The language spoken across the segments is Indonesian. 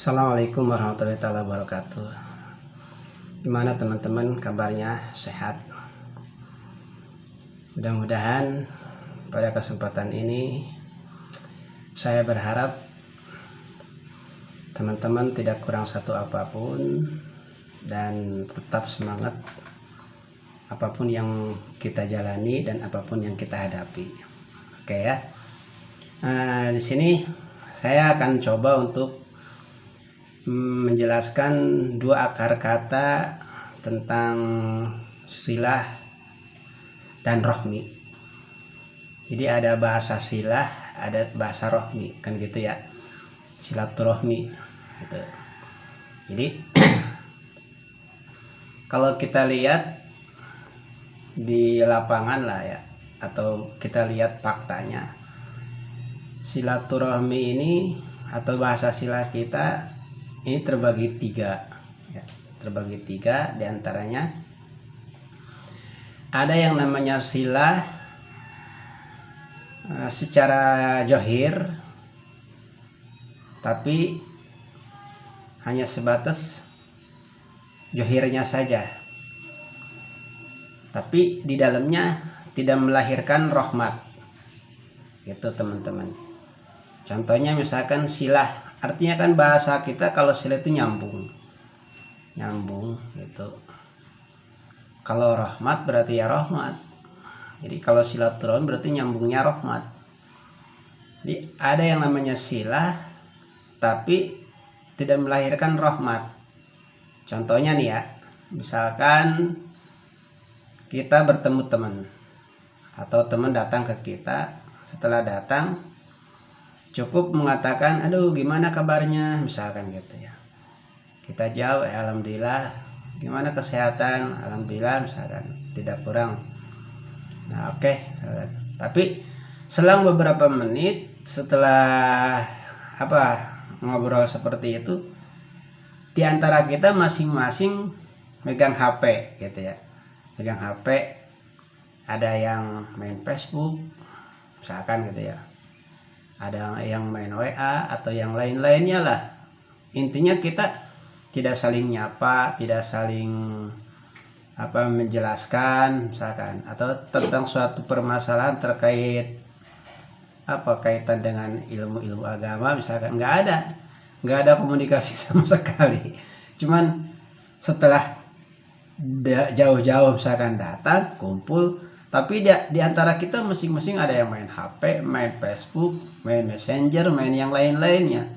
Assalamualaikum warahmatullahi wabarakatuh. Gimana teman-teman, kabarnya sehat? Mudah-mudahan pada kesempatan ini saya berharap teman-teman tidak kurang satu apapun dan tetap semangat apapun yang kita jalani dan apapun yang kita hadapi. Oke ya. Di sini saya akan coba untuk menjelaskan dua akar kata tentang silah dan rohmi. Jadi ada bahasa silah, ada bahasa rohmi, kan gitu ya. Silaturahmi gitu. Jadi kalau kita lihat di lapangan lah ya, atau kita lihat faktanya, silaturahmi ini atau bahasa silah kita ini terbagi tiga ya, terbagi tiga. Diantaranya ada yang namanya silah secara johir, tapi hanya sebatas johirnya saja, tapi di dalamnya tidak melahirkan rahmat gitu teman-teman. Contohnya misalkan silah, artinya kan bahasa kita kalau silah itu nyambung gitu. Kalau rahmat berarti ya rahmat. Jadi kalau silaturahmi berarti nyambungnya rahmat. Jadi ada yang namanya silah tapi tidak melahirkan rahmat. Contohnya nih ya, misalkan kita bertemu teman atau teman datang ke kita. Setelah datang cukup mengatakan, aduh gimana kabarnya, misalkan gitu ya. Kita jawab, alhamdulillah. Gimana kesehatan? Alhamdulillah, misalkan, tidak kurang. Nah oke. Tapi selang beberapa menit setelah ngobrol seperti itu, di antara kita masing-masing megang HP gitu ya. Megang HP, ada yang main Facebook misalkan gitu ya, ada yang main WA atau yang lain-lainnya lah. Intinya kita tidak saling nyapa, tidak saling menjelaskan misalkan, atau tentang suatu permasalahan terkait kaitan dengan ilmu agama misalkan. Nggak ada komunikasi sama sekali. Cuman setelah jauh-jauh misalkan datang kumpul, tapi di antara kita masing-masing ada yang main HP, main Facebook, main Messenger, main yang lain-lainnya.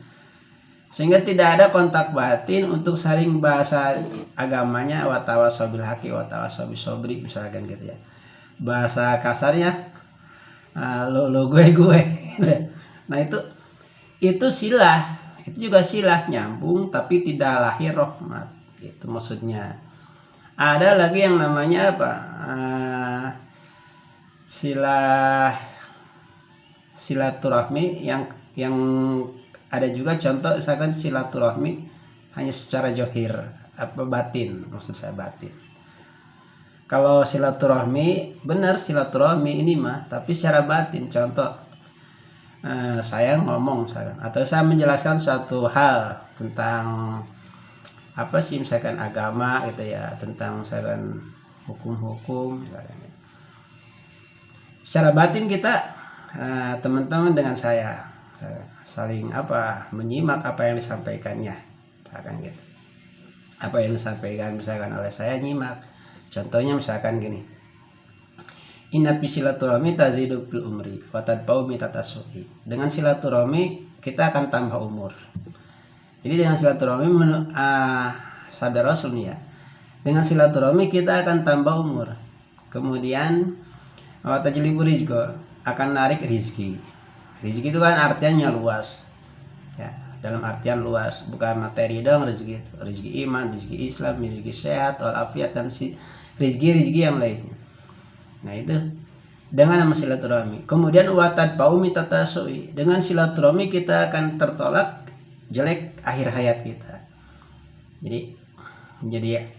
Sehingga tidak ada kontak batin untuk saling bahasa agamanya, watawasaw bil haqi watawasaw bis sabri misalkan gitu ya. Bahasa kasarnya lo gue. Nah itu silah, itu juga silah, nyambung tapi tidak lahir rahmat gitu maksudnya. Ada lagi yang namanya silaturahmi yang ada juga. Contoh misalkan silaturahmi hanya secara johir, batin, maksud saya batin. Kalau silaturahmi benar, silaturahmi ini mah tapi secara batin. Contoh saya ngomong misalkan, atau saya menjelaskan suatu hal tentang misalkan agama gitu ya, tentang misalkan hukum-hukum misalkan. Secara batin kita teman-teman dengan saya saling menyimak apa yang disampaikannya misalkan gitu. Apa yang disampaikan misalkan oleh saya nyimak. Contohnya misalkan gini, inna fi silaturahmi tazidu fil umri wa tadbau mitatasu'i. Dengan silaturahmi kita akan tambah umur. Jadi dengan silaturahmi sabda Rasul nih ya, dengan silaturahmi kita akan tambah umur. Kemudian watajlibu rizqo, akan narik rizki. Rizki itu kan artinya luas ya, dalam artian luas, bukan materi dong rezeki itu. Rezeki iman, rezeki Islam, rezeki sehat, walafiat, dan rezeki yang lainnya. Nah itu dengan nama silaturahmi. Kemudian watad paumi tatasui, dengan silaturahmi kita akan tertolak jelek akhir hayat kita. Jadi menjadi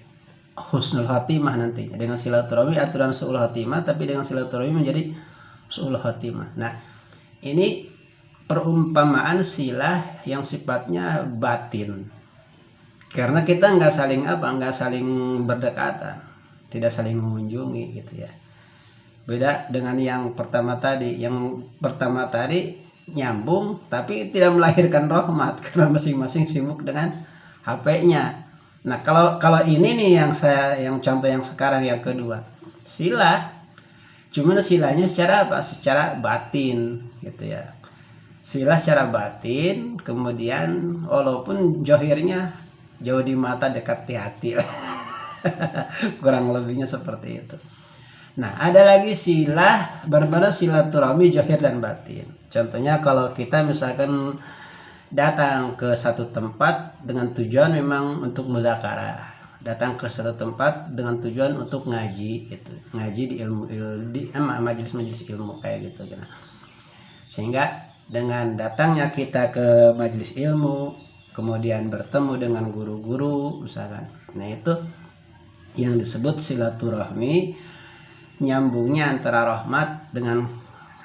husnul khatimah nantinya. Dengan silaturahmi aturan su'ul khatimah, tapi dengan silaturahmi menjadi su'ul khatimah. Nah ini perumpamaan silah yang sifatnya batin, karena kita nggak saling berdekatan, tidak saling mengunjungi gitu ya. Beda dengan yang pertama tadi. Yang pertama tadi nyambung tapi tidak melahirkan rahmat karena masing-masing sibuk dengan HP-nya. Nah, kalau ini nih yang contoh yang sekarang yang kedua, sila, cuman silanya secara apa? Secara batin gitu ya. Sila secara batin, kemudian walaupun johirnya jauh di mata dekat di hati lah. Kurang lebihnya seperti itu. Nah, ada lagi sila berbeda silaturahmi zahir dan batin. Contohnya kalau kita misalkan datang ke satu tempat dengan tujuan memang untuk muzakarah, datang ke satu tempat dengan tujuan untuk ngaji gitu. Ngaji di majelis-majelis ilmu kayak gitu. Sehingga dengan datangnya kita ke majelis ilmu, kemudian bertemu dengan guru-guru misalkan. Nah, itu yang disebut silaturahmi, nyambungnya antara rahmat dengan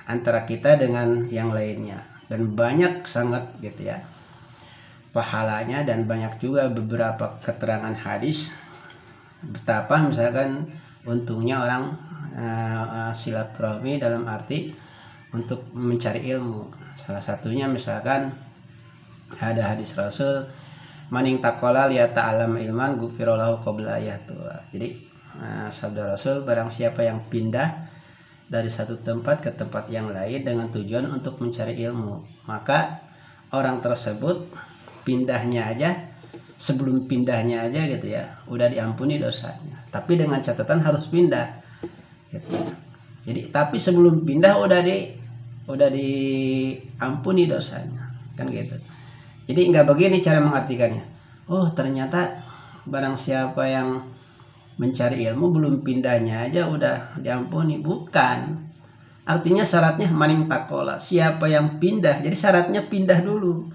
antara kita dengan yang lainnya, dan banyak sangat gitu ya pahalanya, dan banyak juga beberapa keterangan hadis betapa misalkan untungnya orang silaturahmi dalam arti untuk mencari ilmu. Salah satunya misalkan ada hadis Rasul, maning takola liat ta'alam ilman gufirolahu qabla ayatua. Jadi sabda Rasul, barang siapa yang pindah dari satu tempat ke tempat yang lain dengan tujuan untuk mencari ilmu, maka orang tersebut pindahnya aja, sebelum pindahnya aja gitu ya, udah diampuni dosanya. Tapi dengan catatan harus pindah gitu. Jadi tapi sebelum pindah udah diampuni dosanya, kan gitu. Jadi nggak begini cara mengartikannya. Oh, ternyata barang siapa yang mencari ilmu belum pindahnya aja udah diampuni. Bukan, artinya syaratnya maning takola, siapa yang pindah. Jadi syaratnya pindah dulu,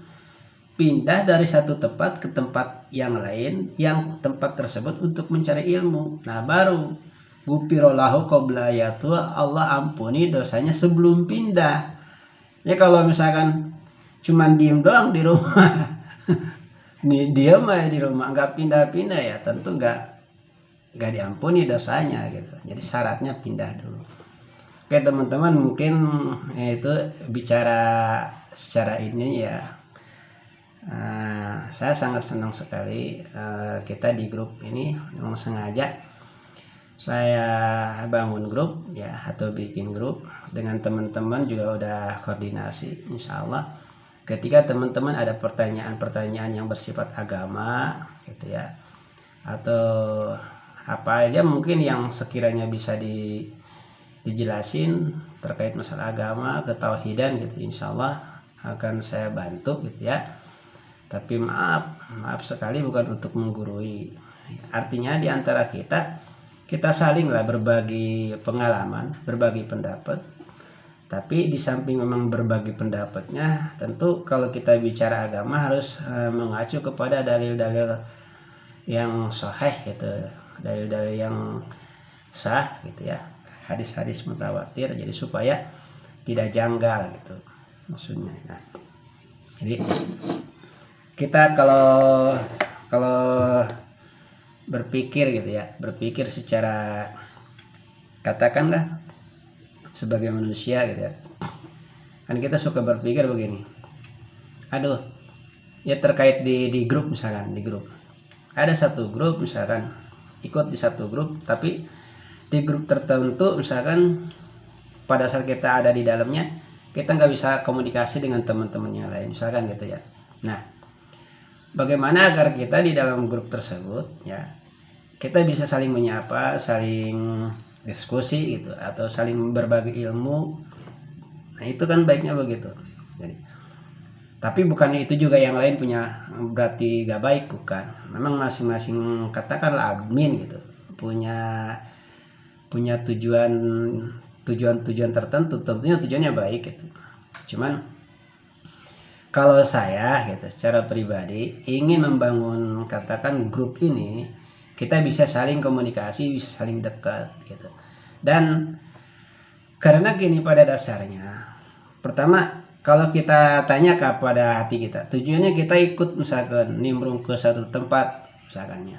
pindah dari satu tempat ke tempat yang lain, yang tempat tersebut untuk mencari ilmu. Nah, baru gupirolahu qabla yatu, Allah ampuni dosanya sebelum pindah. Ya kalau misalkan cuman diem doang di rumah nih, diem aja di rumah nggak pindah-pindah, ya tentu nggak diampuni dosanya gitu. Jadi syaratnya pindah dulu. Oke teman-teman, mungkin itu bicara secara ini ya, saya sangat senang sekali kita di grup ini memang sengaja saya bangun grup ya, atau bikin grup dengan teman-teman juga udah koordinasi. Insya Allah ketika teman-teman ada pertanyaan-pertanyaan yang bersifat agama gitu ya, atau apa aja mungkin yang sekiranya bisa dijelasin terkait masalah agama, ketauhidan gitu, insya Allah akan saya bantu gitu ya. Tapi maaf sekali bukan untuk menggurui. Artinya di antara kita saling lah berbagi pengalaman, berbagi pendapat. Tapi di samping memang berbagi pendapatnya, tentu kalau kita bicara agama harus mengacu kepada dalil-dalil yang sahih gitu, dalil-dalil yang sah gitu ya, hadis-hadis mutawatir, jadi supaya tidak janggal gitu maksudnya. Nah, jadi kita kalau berpikir gitu ya, berpikir secara katakanlah sebagai manusia gitu ya, kan kita suka berpikir begini, aduh ya terkait di grup misalkan, di grup ada satu grup misalkan, ikut di satu grup, tapi di grup tertentu misalkan pada saat kita ada di dalamnya kita nggak bisa komunikasi dengan teman-teman yang lain misalkan gitu ya. Nah, bagaimana agar kita di dalam grup tersebut ya kita bisa saling menyapa, saling diskusi gitu, atau saling berbagi ilmu. Nah, itu kan baiknya begitu. Jadi, tapi bukan itu juga yang lain punya berarti gak baik, bukan. Memang masing-masing katakanlah admin gitu punya tujuan tertentu, tentunya tujuannya baik gitu. Cuman kalau saya gitu secara pribadi ingin membangun katakan grup ini, kita bisa saling komunikasi, bisa saling dekat gitu. Dan karena gini, pada dasarnya pertama kalau kita tanya kepada hati kita, tujuannya kita ikut misalkan nimbrung ke satu tempat misalkannya,